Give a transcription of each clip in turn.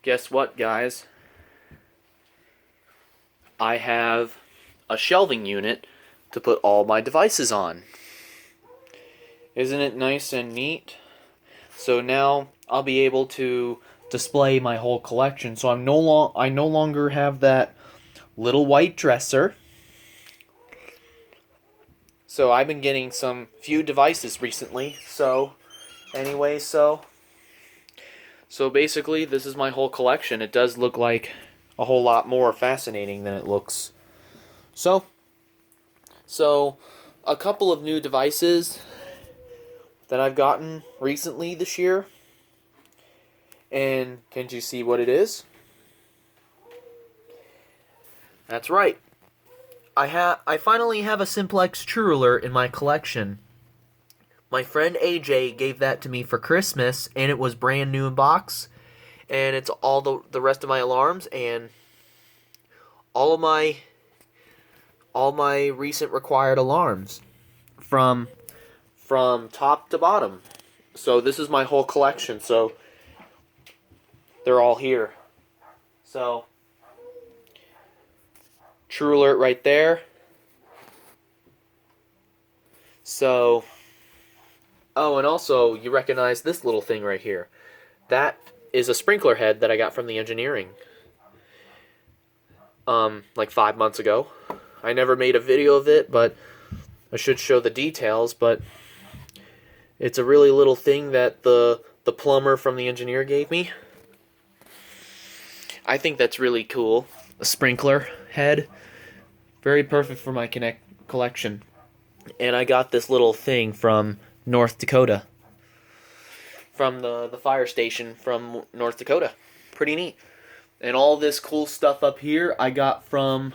Guess what, guys? I have a shelving unit to put all my devices on. Isn't it nice and neat? So now I'll be able to display my whole collection. So I no longer have that little white dresser. So I've been getting some few devices recently. So basically this is my whole collection. It does look like a whole lot more fascinating than it looks. So a couple of new devices that I've gotten recently this year. And can you see what it is? That's right. I finally have a simplex true alert in my collection. My friend AJ gave that to me for Christmas, and it was brand new in box. And it's all the rest of my alarms and all my recent required alarms from top to bottom. So this is my whole collection. So they're all here. So true alert right there. So, oh, and also you recognize this little thing right here. That is a sprinkler head that I got from the engineering. Like 5 months ago. I never made a video of it, but I should show the details, but it's a really little thing that the plumber from the engineer gave me. I think that's really cool. A sprinkler head. Very perfect for my collection. And I got this little thing from North Dakota. From the fire station from North Dakota. Pretty neat. And all this cool stuff up here I got from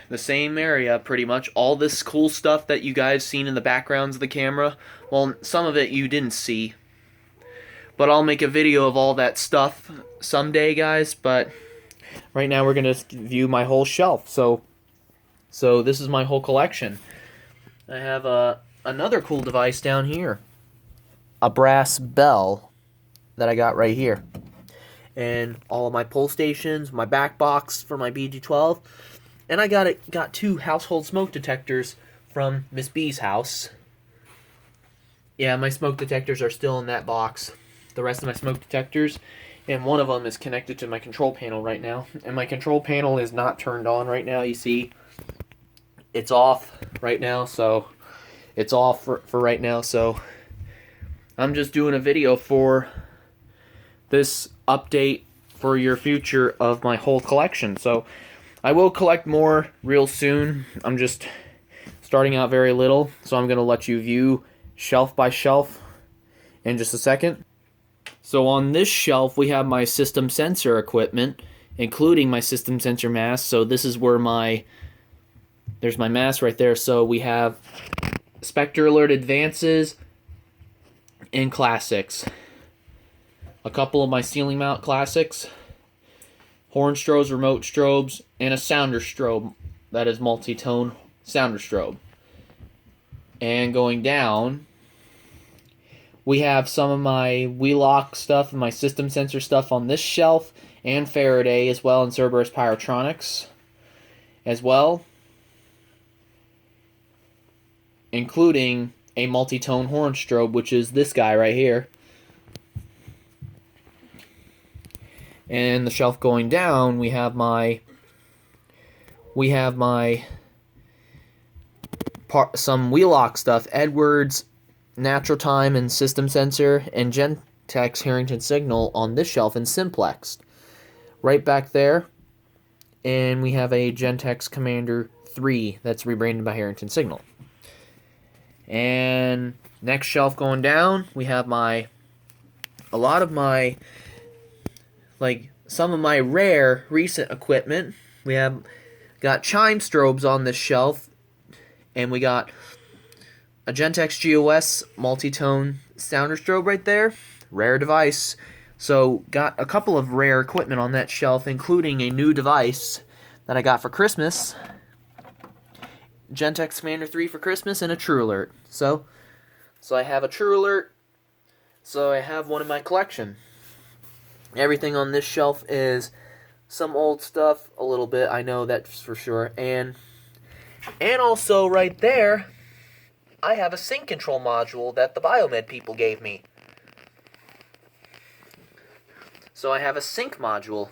the same area, pretty much. All this cool stuff that you guys seen in the backgrounds of the camera. Well, some of it you didn't see. But I'll make a video of all that stuff someday, guys. But right now we're going to view my whole shelf. So this is my whole collection. I have another cool device down here. A brass bell that I got right here. And all of my pull stations, my back box for my BG12. And I got 2 household smoke detectors from Miss B's house. Yeah, my smoke detectors are still in that box. The rest of my smoke detectors, and one of them is connected to my control panel right now. And my control panel is not turned on right now, you see. It's off right now, so it's off for right now, so I'm just doing a video for this update for your future of my whole collection. So I will collect more real soon. I'm just starting out very little, so I'm going to let you view shelf by shelf in just a second. So on this shelf, we have my system sensor equipment, including my system sensor mask. So this is where there's my mask right there. So we have Spectre Alert Advances and Classics. A couple of my ceiling mount classics. Horn strobes, remote strobes, and a sounder strobe that is multi-tone sounder strobe. And going down, we have some of my Wheelock stuff and my system sensor stuff on this shelf, and Faraday as well, and Cerberus Pyrotronics as well, including a multi-tone horn strobe, which is this guy right here. And the shelf going down, we have some Wheelock stuff, Edwards, Natural Time and System Sensor, and Gentex Harrington Signal on this shelf in Simplex. Right back there, and we have a Gentex Commander 3 that's rebranded by Harrington Signal. And next shelf going down, we have some of my rare recent equipment. We have got chime strobes on this shelf, and we got a Gentex GOS multi-tone sounder strobe right there. Rare device. So got a couple of rare equipment on that shelf, including a new device that I got for Christmas. Gentex Commander 3 for Christmas, and a True Alert. So I have a True Alert, So I have one in my collection. Everything on this shelf is some old stuff, a little bit, I know that's for sure. And also right there, I have a sync control module that the Biomed people gave me. So I have a sync module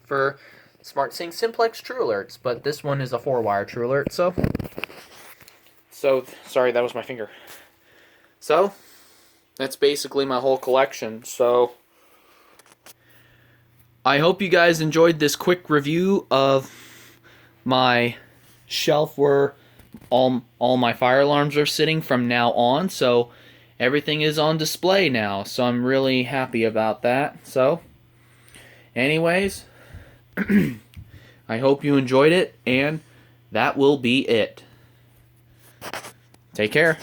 for SmartSync Simplex True Alerts, but this one is a 4-wire True Alert, so sorry, that was my finger. So, that's basically my whole collection, so I hope you guys enjoyed this quick review of my shelf where all my fire alarms are sitting from now on. So everything is on display now, so I'm really happy about that. So anyways, I hope you enjoyed it, and that will be it. Take care.